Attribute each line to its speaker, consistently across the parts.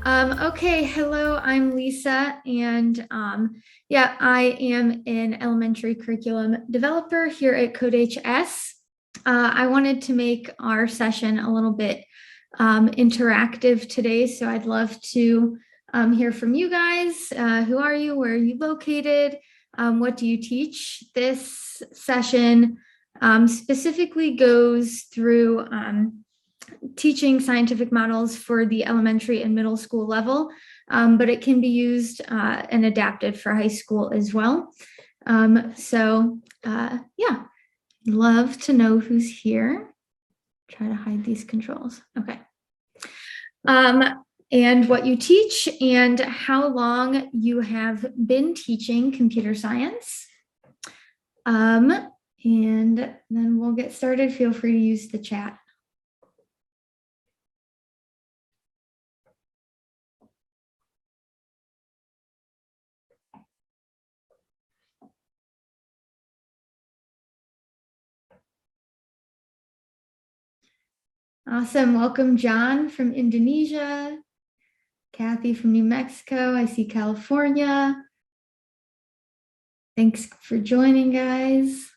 Speaker 1: Okay, hello, I'm Lisa, and yeah, I am an elementary curriculum developer here at CodeHS. I wanted to make our session a little bit interactive today, so I'd love to hear from you guys. Who are you? Where are you located? What do you teach? This session specifically goes through teaching scientific models for the elementary and middle school level, but it can be used and adapted for high school as well. Yeah, love to know who's here. Try to hide these controls. Okay. And what you teach and how long you have been teaching computer science. And then we'll get started. Feel free to use the chat. Awesome. Welcome, John from Indonesia. Kathy from New Mexico. I see California. Thanks for joining, guys.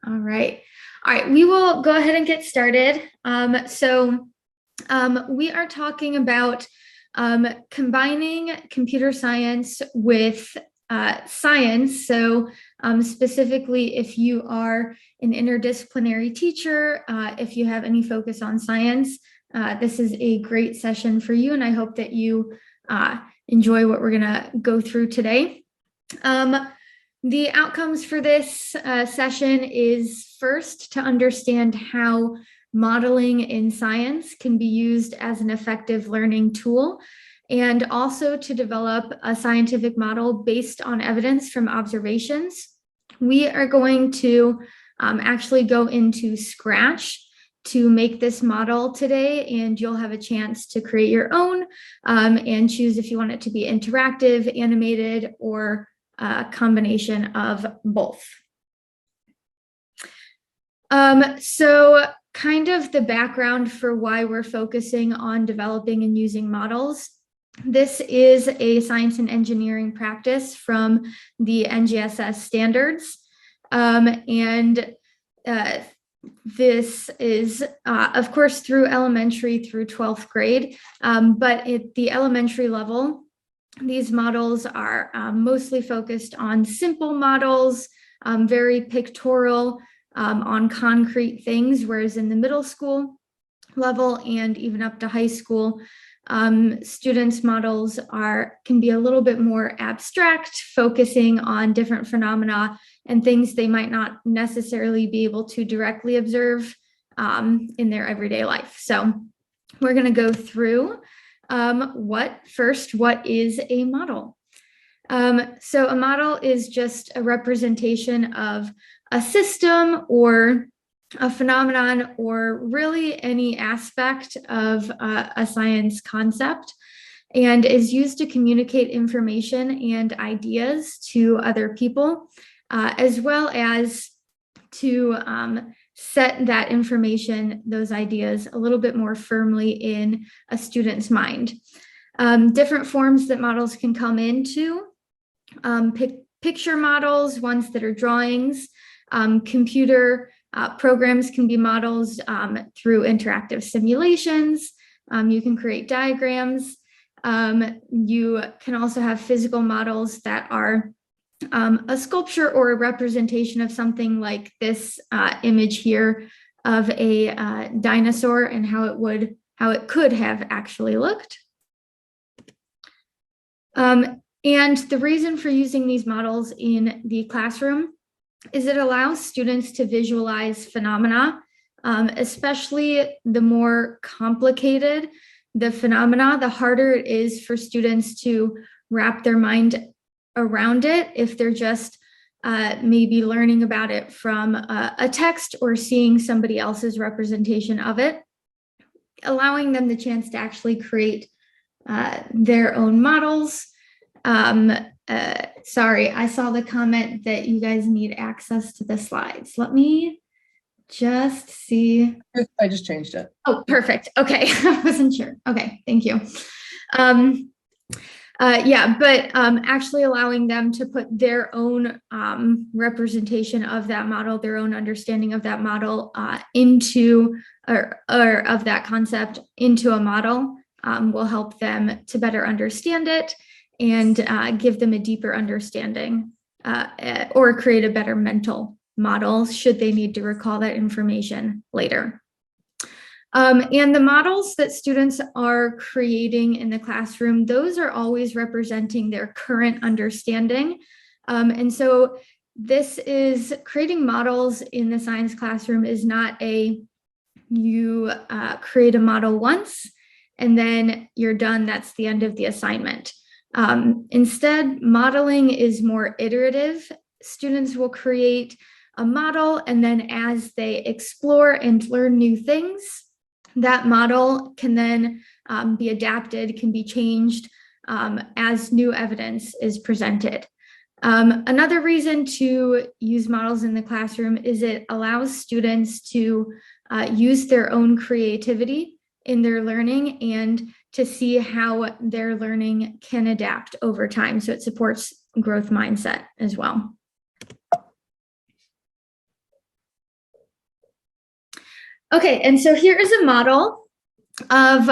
Speaker 1: All right. We will go ahead and get started. We are talking about combining computer science with science. So specifically, if you are an interdisciplinary teacher, if you have any focus on science, this is a great session for you. And I hope that you enjoy what we're going to go through today. The outcomes for this session is first to understand how modeling in science can be used as an effective learning tool, and also to develop a scientific model based on evidence from observations. We are going to actually go into Scratch to make this model today, and you'll have a chance to create your own and choose if you want it to be interactive, animated, or a combination of both. So kind of the background for why we're focusing on developing and using models. This is a science and engineering practice from the NGSS standards. This is, of course, through elementary through 12th grade, but at the elementary level, these models are mostly focused on simple models, very pictorial, on concrete things, whereas in the middle school level and even up to high school, students' models can be a little bit more abstract, focusing on different phenomena and things they might not necessarily be able to directly observe in their everyday life. So we're going to go through what is a model? So a model is just a representation of a system or a phenomenon, or really any aspect of a science concept, and is used to communicate information and ideas to other people, as well as to set that information, those ideas, a little bit more firmly in a student's mind. Different forms that models can come into, picture models, ones that are drawings, computer programs can be models through interactive simulations. You can create diagrams. You can also have physical models that are a sculpture or a representation of something like this image here of a dinosaur and how it could have actually looked. And the reason for using these models in the classroom is it allows students to visualize phenomena, especially the more complicated the phenomena, the harder it is for students to wrap their mind around it if they're just maybe learning about it from a text or seeing somebody else's representation of it, allowing them the chance to actually create their own models Sorry, I saw the comment that you guys need access to the slides. Let me just see.
Speaker 2: I just changed it.
Speaker 1: Oh, perfect. Okay, I wasn't sure. Okay, thank you. Yeah, but actually allowing them to put their own representation of that model, their own understanding of that model into, or of that concept into a model will help them to better understand it and give them a deeper understanding or create a better mental model should they need to recall that information later. And the models that students are creating in the classroom, those are always representing their current understanding. And so this is creating models in the science classroom is not you create a model once and then you're done, that's the end of the assignment. Instead, modeling is more iterative. Students will create a model and then as they explore and learn new things, that model can then be adapted, can be changed as new evidence is presented. Another reason to use models in the classroom is it allows students to use their own creativity in their learning and to see how their learning can adapt over time. So it supports growth mindset as well. Okay, and so here is a model of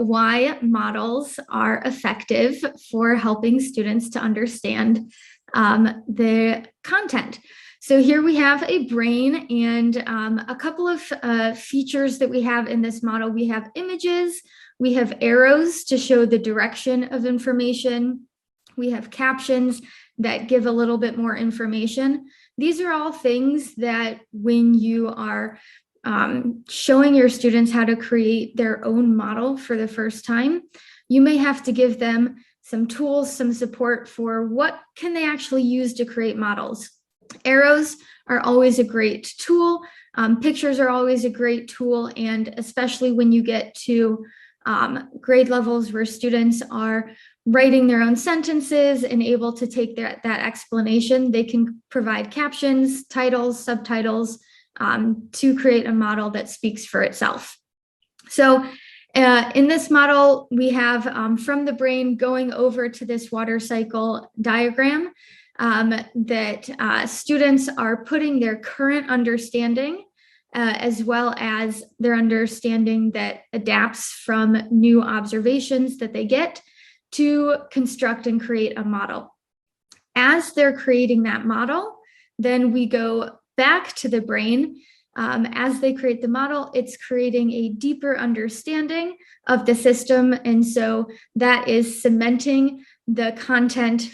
Speaker 1: why models are effective for helping students to understand the content. So here we have a brain and a couple of features that we have in this model. We have images, we have arrows to show the direction of information. We have captions that give a little bit more information. These are all things that when you are showing your students how to create their own model for the first time, you may have to give them some tools, some support for what can they actually use to create models. Arrows are always a great tool. Pictures are always a great tool. And especially when you get to grade levels where students are writing their own sentences and able to take that explanation, they can provide captions, titles, subtitles, to create a model that speaks for itself. So in this model, we have from the brain going over to this water cycle diagram that students are putting their current understanding as well as their understanding that adapts from new observations that they get to construct and create a model. As they're creating that model, then we go back to the brain. As they create the model, it's creating a deeper understanding of the system. And so that is cementing the content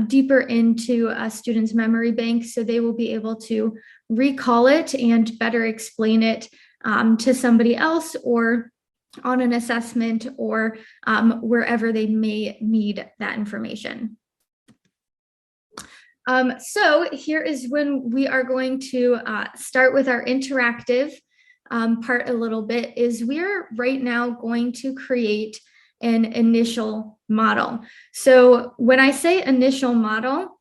Speaker 1: deeper into a student's memory bank. So they will be able to recall it and better explain it to somebody else or on an assessment or wherever they may need that information. So here is when we are going to start with our interactive part a little bit is we're right now going to create an initial model. So when I say initial model,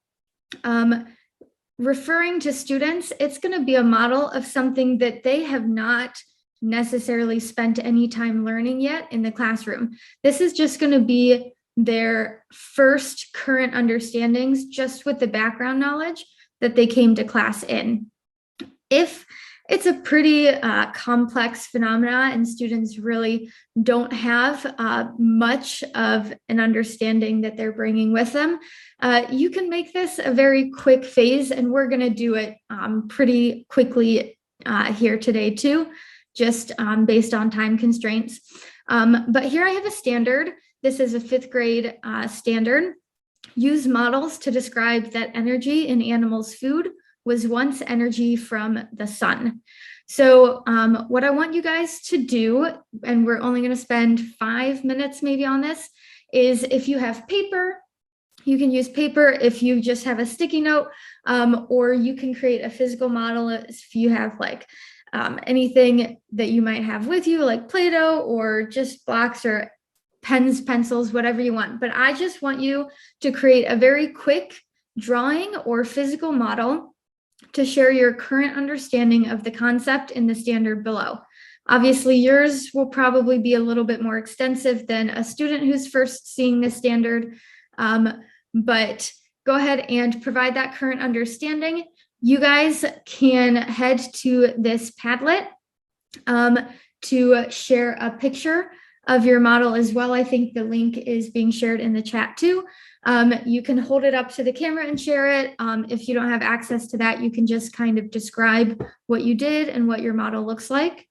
Speaker 1: referring to students, it's going to be a model of something that they have not necessarily spent any time learning yet in the classroom. This is just going to be their first current understandings just with the background knowledge that they came to class in. If it's a pretty complex phenomena and students really don't have much of an understanding that they're bringing with them, you can make this a very quick phase, and we're going to do it pretty quickly here today too, just based on time constraints. But here I have a standard. This is a 5th grade standard. Use models to describe that energy in animals' food was once energy from the sun. So what I want you guys to do, and we're only going to spend 5 minutes maybe on this, is if you have paper, you can use paper. If you just have a sticky note, or you can create a physical model if you have like anything that you might have with you, like Play-Doh or just blocks or pens, pencils, whatever you want. But I just want you to create a very quick drawing or physical model to share your current understanding of the concept in the standard below. Obviously, yours will probably be a little bit more extensive than a student who's first seeing the standard, but go ahead and provide that current understanding. You guys can head to this Padlet to share a picture of your model as well. I think the link is being shared in the chat too. You can hold it up to the camera and share it. If you don't have access to that, you can just kind of describe what you did and what your model looks like.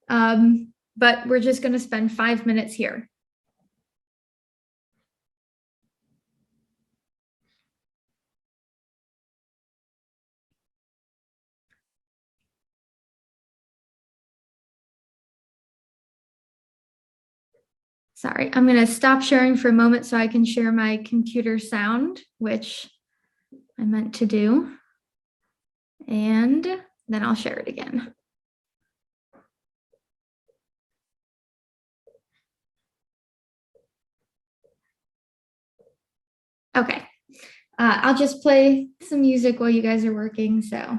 Speaker 1: But we're just going to spend 5 minutes here. Sorry, I'm going to stop sharing for a moment so I can share my computer sound, which I meant to do. And then I'll share it again. Okay, I'll just play some music while you guys are working, so.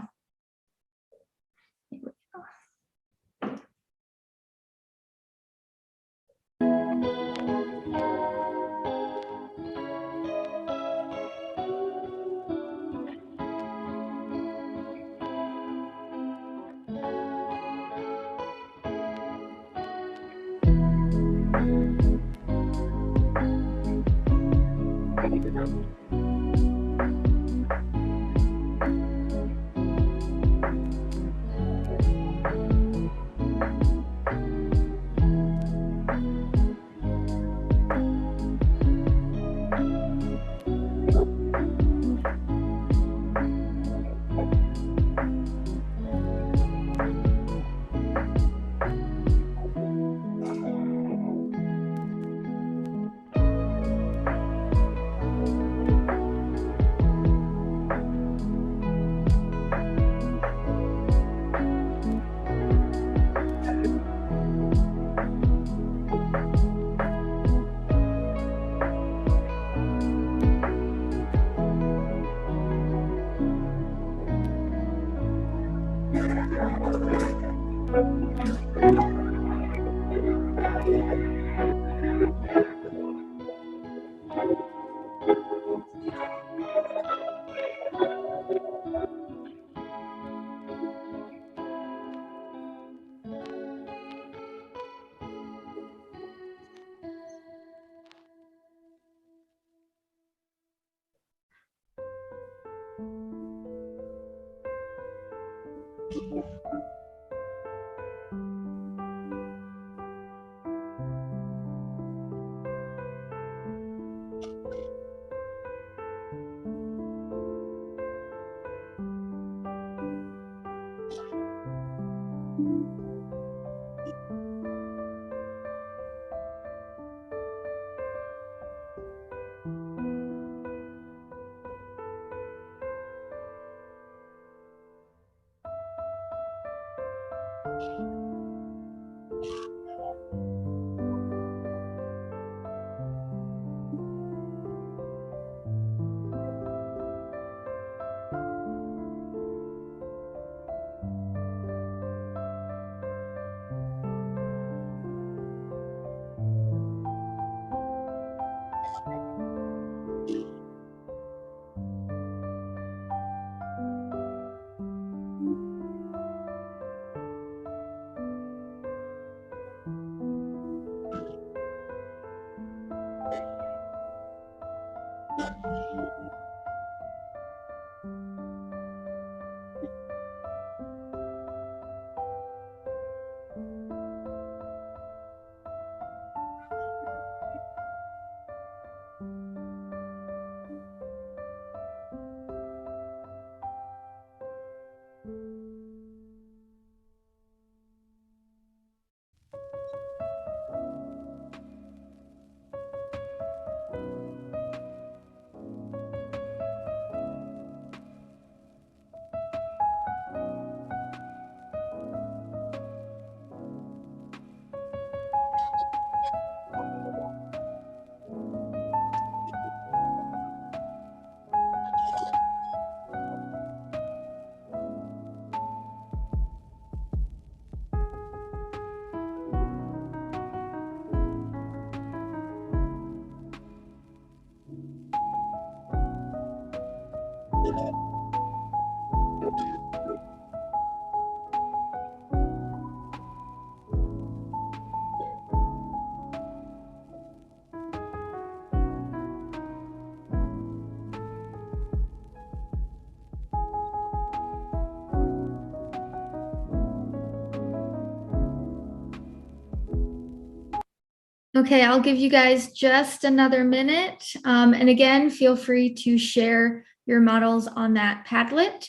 Speaker 1: Okay, I'll give you guys just another minute. And again, feel free to share your models on that Padlet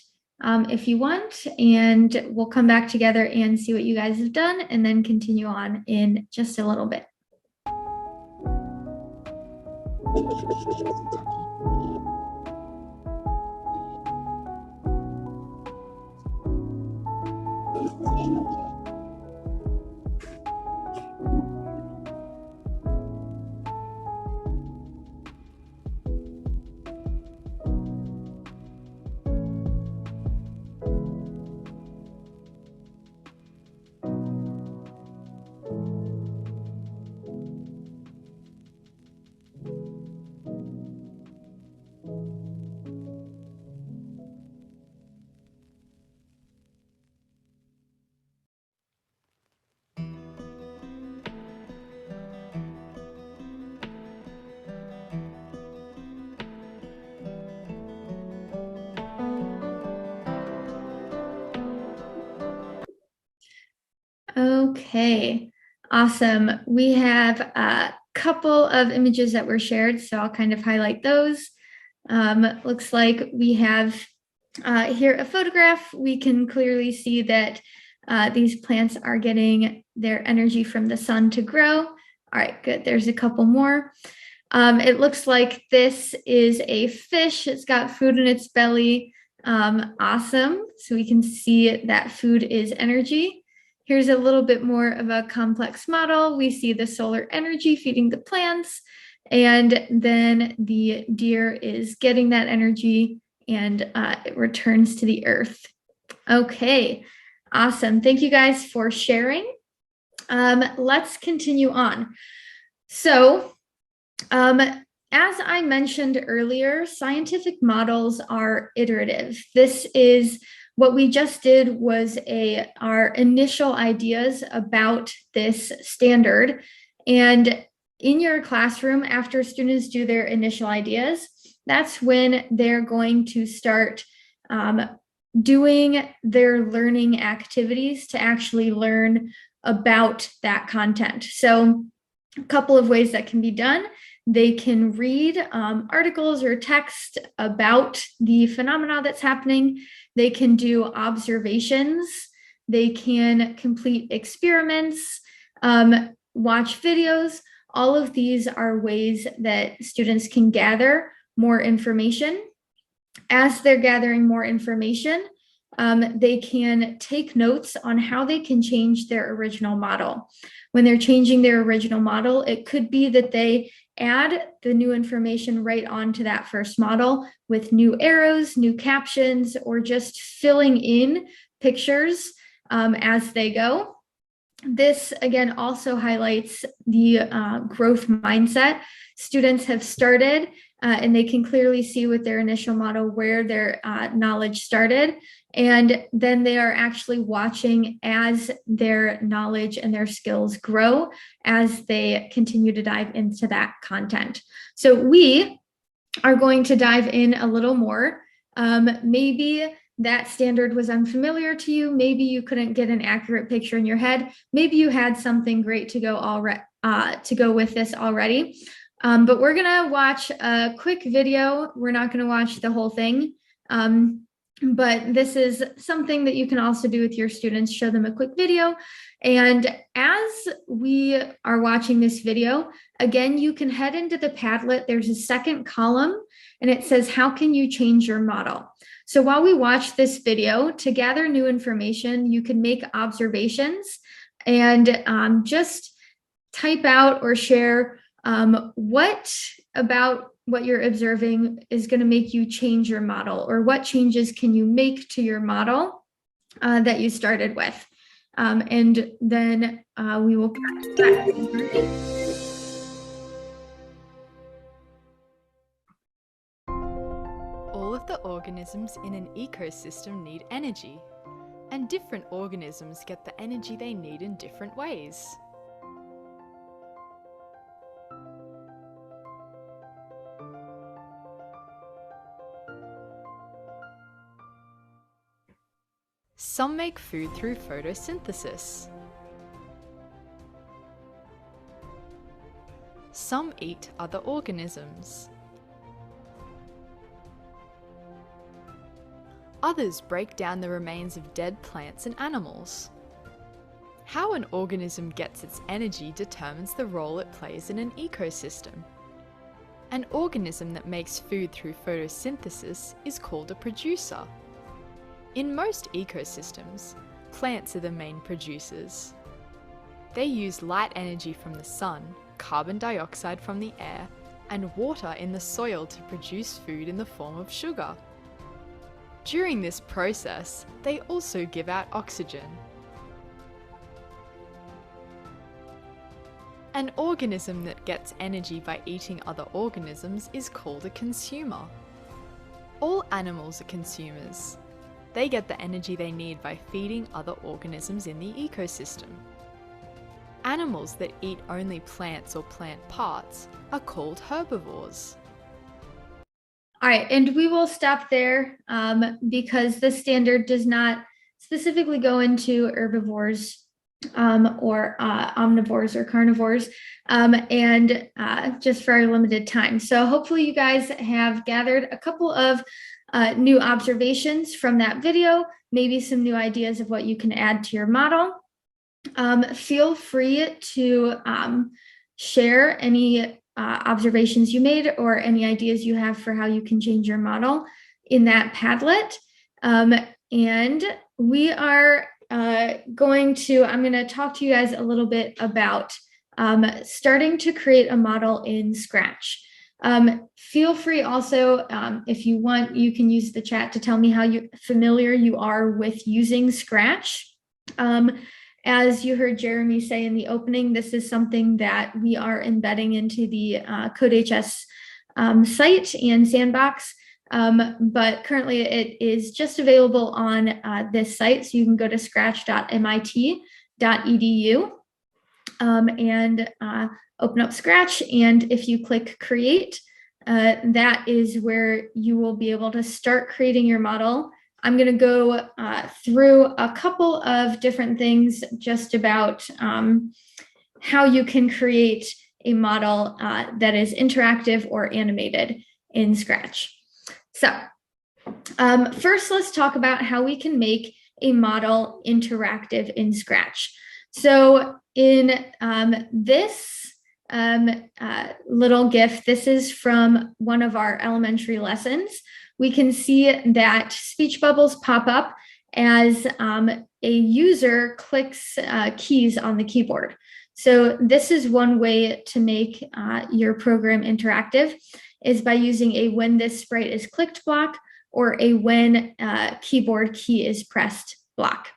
Speaker 1: if you want, and we'll come back together and see what you guys have done and then continue on in just a little bit. Okay, awesome. We have a couple of images that were shared, so I'll kind of highlight those. Looks like we have here a photograph. We can clearly see that these plants are getting their energy from the sun to grow. All right, good. There's a couple more. It looks like this is a fish. It's got food in its belly. Awesome. So we can see that food is energy. Here's a little bit more of a complex model. We see the solar energy feeding the plants, and then the deer is getting that energy and it returns to the earth. Okay, awesome. Thank you guys for sharing. Let's continue on. So, as I mentioned earlier, scientific models are iterative. This is what we just did was our initial ideas about this standard. And in your classroom, after students do their initial ideas, that's when they're going to start doing their learning activities to actually learn about that content. So a couple of ways that can be done. They can read articles or text about the phenomena that's happening. They can do observations. They can complete experiments, watch videos. All of these are ways that students can gather more information. As they're gathering more information, they can take notes on how they can change their original model. When they're changing their original model, it could be that they add the new information right onto that first model with new arrows, new captions, or just filling in pictures as they go. This, again, also highlights the growth mindset. Students have started and they can clearly see with their initial model where their knowledge started. And then they are actually watching as their knowledge and their skills grow as they continue to dive into that content. So we are going to dive in a little more. Maybe that standard was unfamiliar to you. Maybe you couldn't get an accurate picture in your head. Maybe you had something great to go with this already. But we're gonna watch a quick video. We're not gonna watch the whole thing. But this is something that you can also do with your students, show them a quick video. And as we are watching this video, again, you can head into the Padlet. There's a second column and it says, how can you change your model? So while we watch this video, to gather new information, you can make observations and just type out or share what about what you're observing is going to make you change your model, or what changes can you make to your model that you started with. And then we will practice that.
Speaker 2: of the organisms in an ecosystem need energy, and different organisms get the energy they need in different ways. Some make food through photosynthesis. Some eat other organisms. Others break down the remains of dead plants and animals. How an organism gets its energy determines the role it plays in an ecosystem. An organism that makes food through photosynthesis is called a producer. In most ecosystems, plants are the main producers. They use light energy from the sun, carbon dioxide from the air, and water in the soil to produce food in the form of sugar. During this process, they also give out oxygen. An organism that gets energy by eating other organisms is called a consumer. All animals are consumers. They get the energy they need by feeding other organisms in the ecosystem. Animals that eat only plants or plant parts are called herbivores.
Speaker 1: All right, and we will stop there because the standard does not specifically go into herbivores or omnivores or carnivores, and just for our limited time. So hopefully you guys have gathered a couple of new observations from that video, maybe some new ideas of what you can add to your model. Feel free to share any observations you made or any ideas you have for how you can change your model in that Padlet. And we are I'm going to talk to you guys a little bit about starting to create a model in Scratch. Feel free also, if you want, you can use the chat to tell me how familiar you are with using Scratch. As you heard Jeremy say in the opening, this is something that we are embedding into the CodeHS site and sandbox, but currently it is just available on this site. So you can go to scratch.mit.edu and open up Scratch. And if you click Create, that is where you will be able to start creating your model. I'm going to go through a couple of different things just about how you can create a model that is interactive or animated in Scratch. So first, let's talk about how we can make a model interactive in Scratch. So in this little GIF, this is from one of our elementary lessons. We can see that speech bubbles pop up as a user clicks keys on the keyboard. So this is one way to make your program interactive, is by using a when this sprite is clicked block or a when keyboard key is pressed block.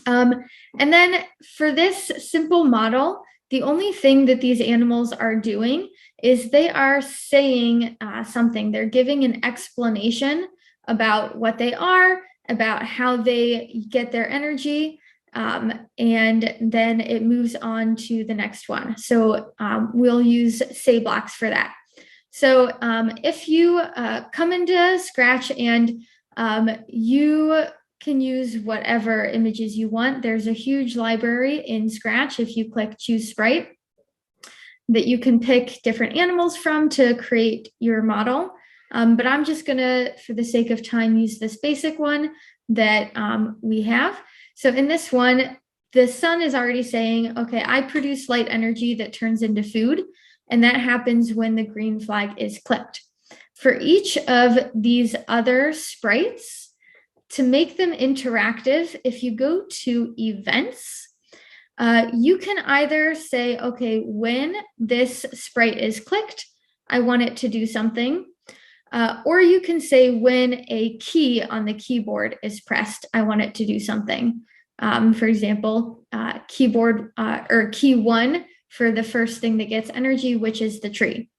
Speaker 1: And then for this simple model, the only thing that these animals are doing is they are saying something. They're giving an explanation about what they are, about how they get their energy, and then it moves on to the next one. So we'll use say blocks for that. So if you come into Scratch and you can use whatever images you want, there's a huge library in Scratch if you click choose sprite that you can pick different animals from to create your model. But I'm just gonna, for the sake of time, use this basic one that we have. So in this one, the sun is already saying, okay, I produce light energy that turns into food, and that happens when the green flag is clicked. For each of these other sprites, to make them interactive, if you go to events, you can either say, okay, when this sprite is clicked, I want it to do something. Or you can say when a key on the keyboard is pressed, I want it to do something. For example, keyboard or key 1 for the first thing that gets energy, which is the tree.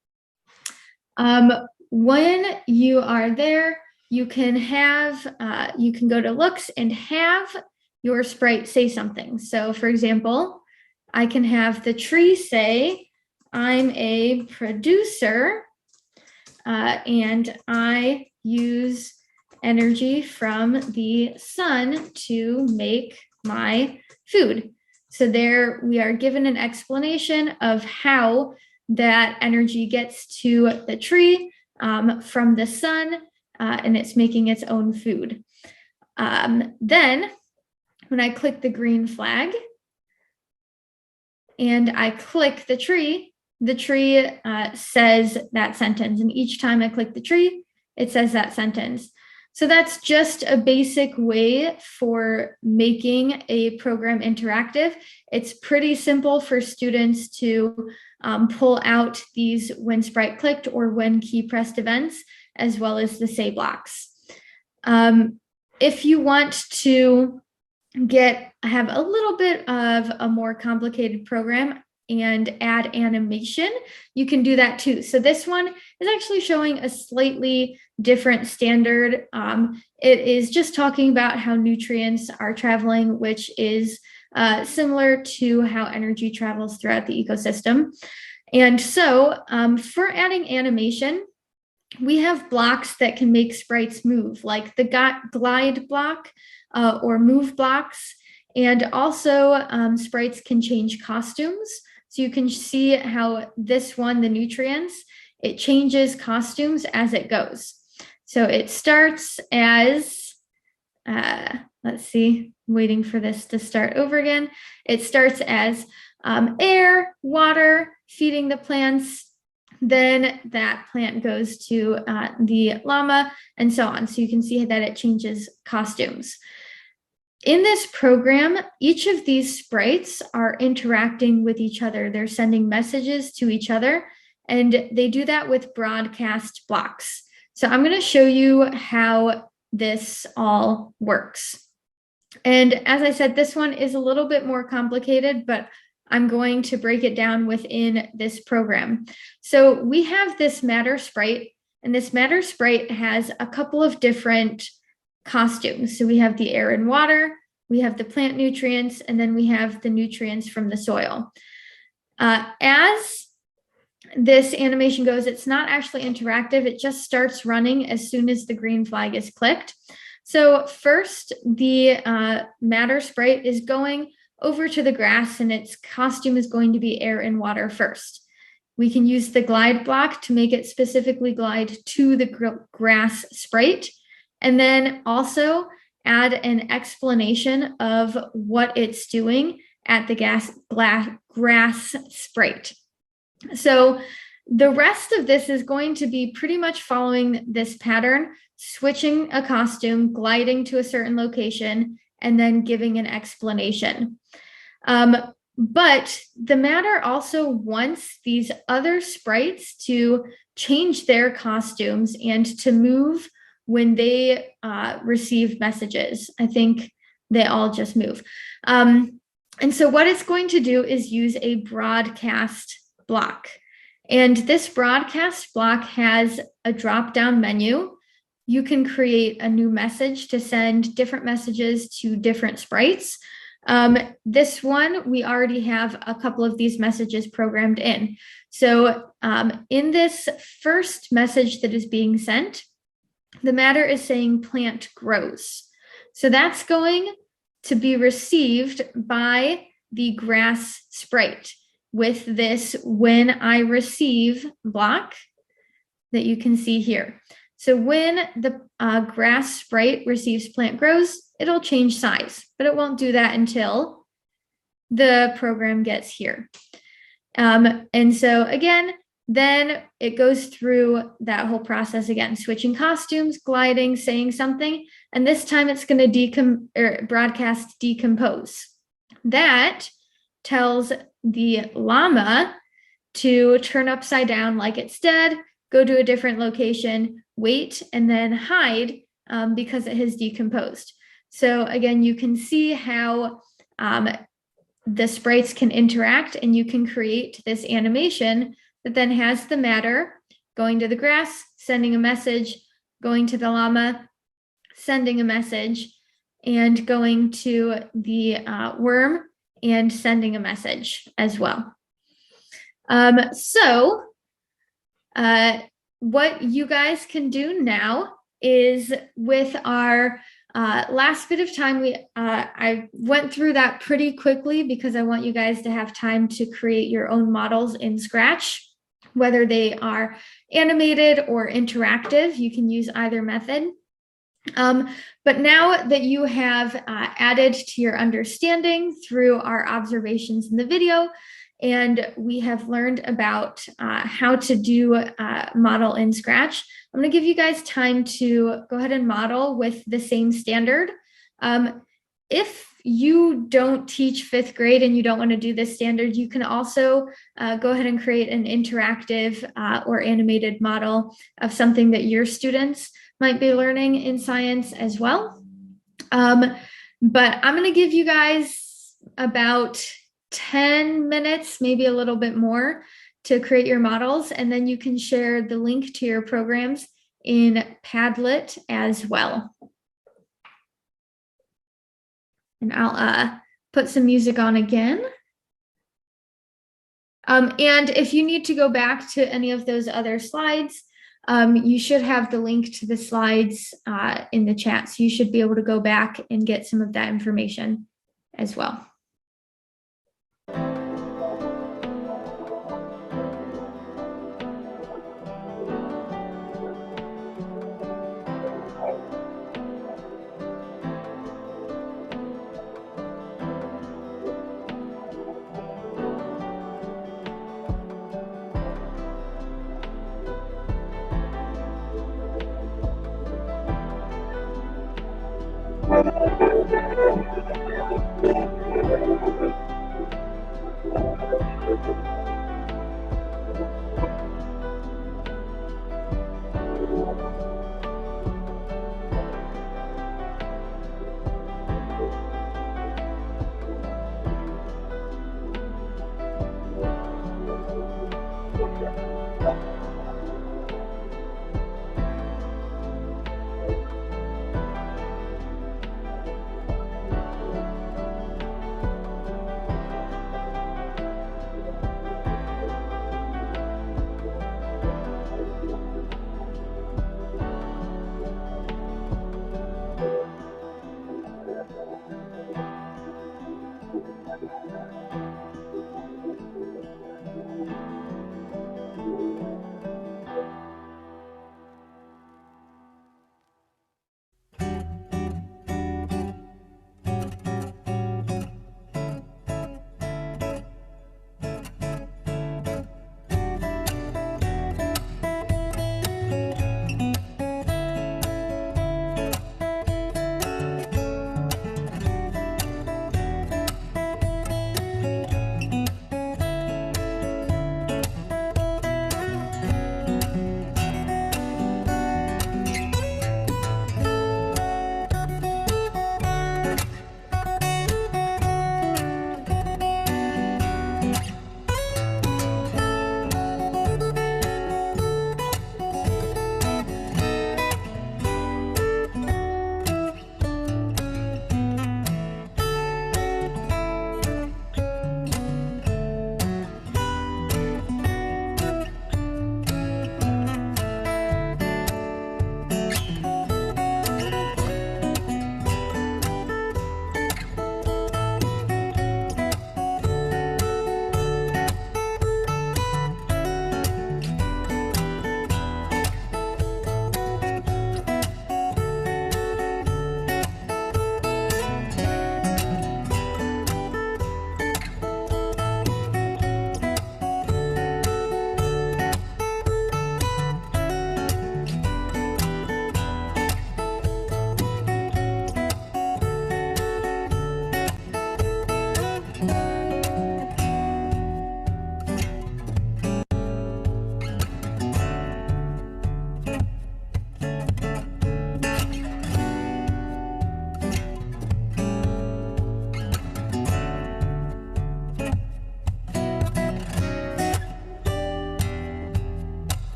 Speaker 1: When you are there, you can go to looks and have your sprite say something. So for example, I can have the tree say, I'm a producer and I use energy from the sun to make my food. So there we are given an explanation of how that energy gets to the tree from the sun, and it's making its own food. Then when I click the green flag and I click the tree says that sentence. And each time I click the tree, it says that sentence. So that's just a basic way for making a program interactive. It's pretty simple for students to pull out these when sprite clicked or when key pressed events, as well as the say blocks. If you want to have a little bit of a more complicated program and add animation, you can do that too. So this one is actually showing a slightly different standard. It is just talking about how nutrients are traveling, which is similar to how energy travels throughout the ecosystem. And so for adding animation, we have blocks that can make sprites move, like the glide block or move blocks. And also sprites can change costumes. So you can see how this one, the nutrients, it changes costumes as it goes. So it starts as, let's see, waiting for this to start over again. It starts as air, water, feeding the plants. Then that plant goes to the llama and so on. So you can see that it changes costumes. In this program, each of these sprites are interacting with each other. They're sending messages to each other, and they do that with broadcast blocks. So I'm going to show you how this all works. And as I said, this one is a little bit more complicated, but I'm going to break it down within this program. So we have this matter sprite, and this matter sprite has a couple of different costumes. So we have the air and water, we have the plant nutrients, and then we have the nutrients from the soil. As this animation goes, it's not actually interactive. It just starts running as soon as the green flag is clicked. So first, the matter sprite is going over to the grass, and its costume is going to be air and water first. We can use the glide block to make it specifically glide to the grass sprite, and then also add an explanation of what it's doing at the grass sprite. So the rest of this is going to be pretty much following this pattern, switching a costume, gliding to a certain location, and then giving an explanation. But the matter also wants these other sprites to change their costumes and to move when they receive messages. I think they all just move. And so what it's going to do is use a broadcast block. And this broadcast block has a drop-down menu. You can create a new message to send different messages to different sprites. This one, we already have a couple of these messages programmed in. So in this first message that is being sent, the matter is saying plant grows. So that's going to be received by the grass sprite with this when I receive block that you can see here. So when the grass sprite receives plant grows, it'll change size, but it won't do that until the program gets here. And so again, then it goes through that whole process again, switching costumes, gliding, saying something, and this time it's going to broadcast decompose. That tells the llama to turn upside down like it's dead, go to a different location, wait, and then hide because it has decomposed. So again, you can see how the sprites can interact, and you can create this animation that then has the matter going to the grass, sending a message, going to the llama, sending a message, and going to the worm and sending a message as well. What you guys can do now is, with our last bit of time, I went through that pretty quickly because I want you guys to have time to create your own models in Scratch, whether they are animated or interactive. You can use either method. But now that you have added to your understanding through our observations in the video, and we have learned about how to do model in Scratch, I'm going to give you guys time to go ahead and model with the same standard. If you don't teach 5th grade and you don't want to do this standard, you can also go ahead and create an interactive or animated model of something that your students might be learning in science as well. But I'm going to give you guys about 10 minutes, maybe a little bit more, to create your models, and then you can share the link to your programs in Padlet as well. And I'll put some music on again. And if you need to go back to any of those other slides, you should have the link to the slides in the chat. So you should be able to go back and get some of that information as well.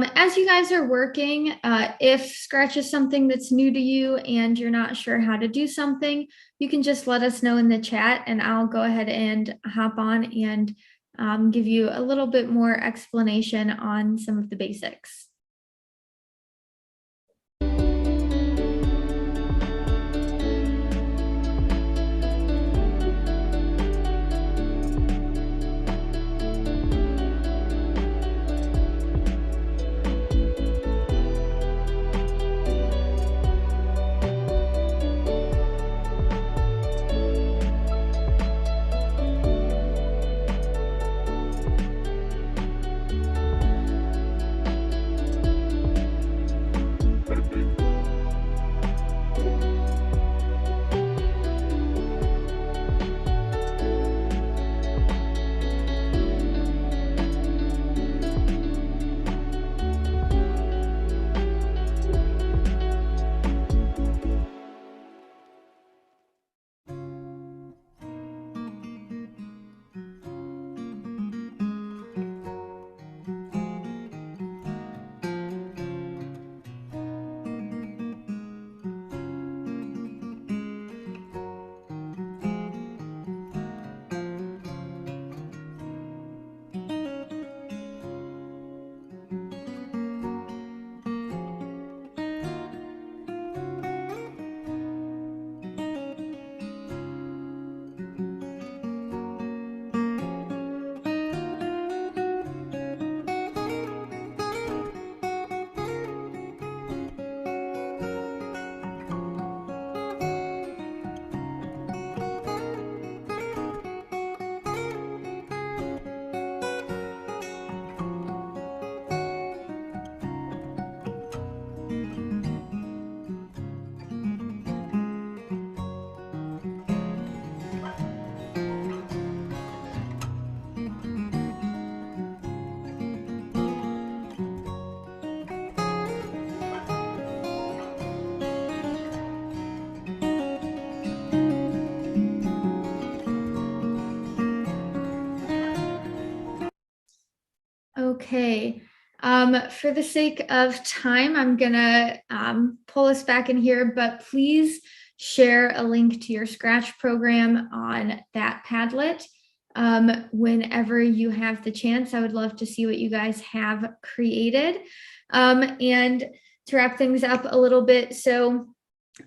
Speaker 1: As you guys are working, if Scratch is something that's new to you and you're not sure how to do something, you can just let us know in the chat and I'll go ahead and hop on and give you a little bit more explanation on some of the basics. Okay, for the sake of time, I'm gonna pull us back in here, but please share a link to your Scratch program on that Padlet whenever you have the chance. I would love to see what you guys have created. And to wrap things up a little bit, so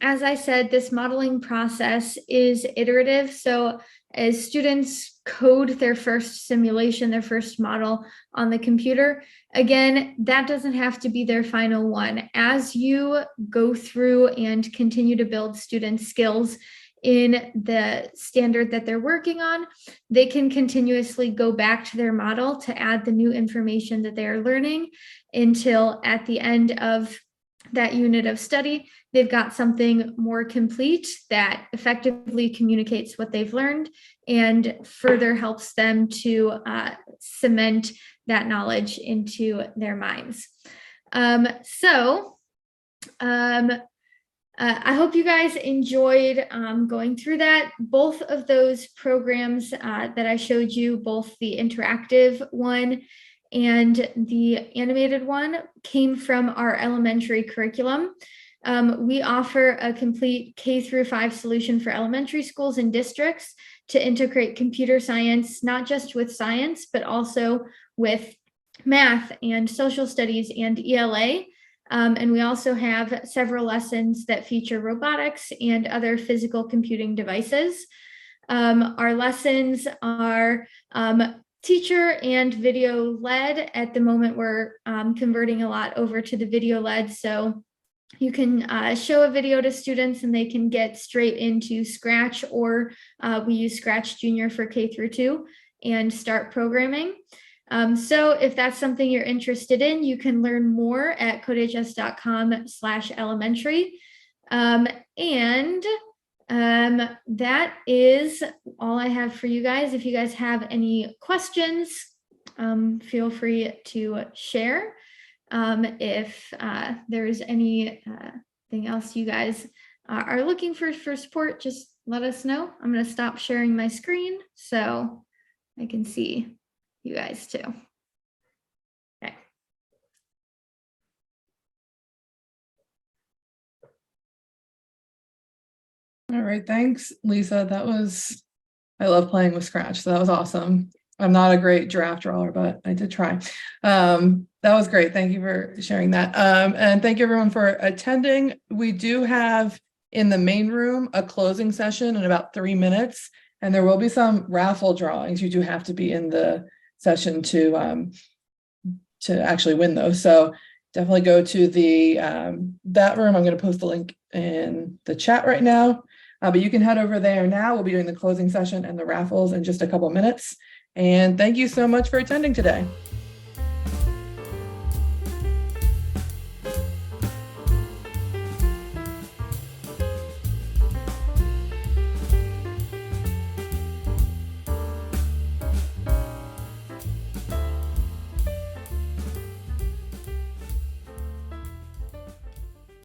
Speaker 1: as I said, this modeling process is iterative. So as students code their first simulation, their first model on the computer, again, that doesn't have to be their final one. As you go through and continue to build student skills in the standard that they're working on, they can continuously go back to their model to add the new information that they are learning until at the end of that unit of study, they've got something more complete that effectively communicates what they've learned and further helps them to cement that knowledge into their minds. I hope you guys enjoyed going through that. Both of those programs that I showed you, both the interactive one and the animated one, came from our elementary curriculum. We offer a complete K-5 solution for elementary schools and districts to integrate computer science, not just with science, but also with math and social studies and ELA. And we also have several lessons that feature robotics and other physical computing devices. Our lessons are teacher and video led. At the moment, we're converting a lot over to the video led. So you can show a video to students and they can get straight into Scratch, or we use Scratch Junior for K-2 and start programming. So if that's something you're interested in, you can learn more at codehs.com/elementary. That is all I have for you guys. If you guys have any questions, feel free to share. If there's anything else you guys are looking for support, just let us know. I'm going to stop sharing my screen so I can see you guys too.
Speaker 3: right. Thanks, Lisa. I love playing with Scratch. So that was awesome. I'm not a great giraffe drawer, but I did try. That was great. Thank you for sharing that. And thank you everyone for attending. We do have in the main room a closing session in about 3 minutes, and there will be some raffle drawings. You do have to be in the session to actually win those. So definitely go to the that room. I'm going to post the link in the chat right now. But you can head over there now. We'll be doing the closing session and the raffles in just a couple minutes. And thank you so much for attending today.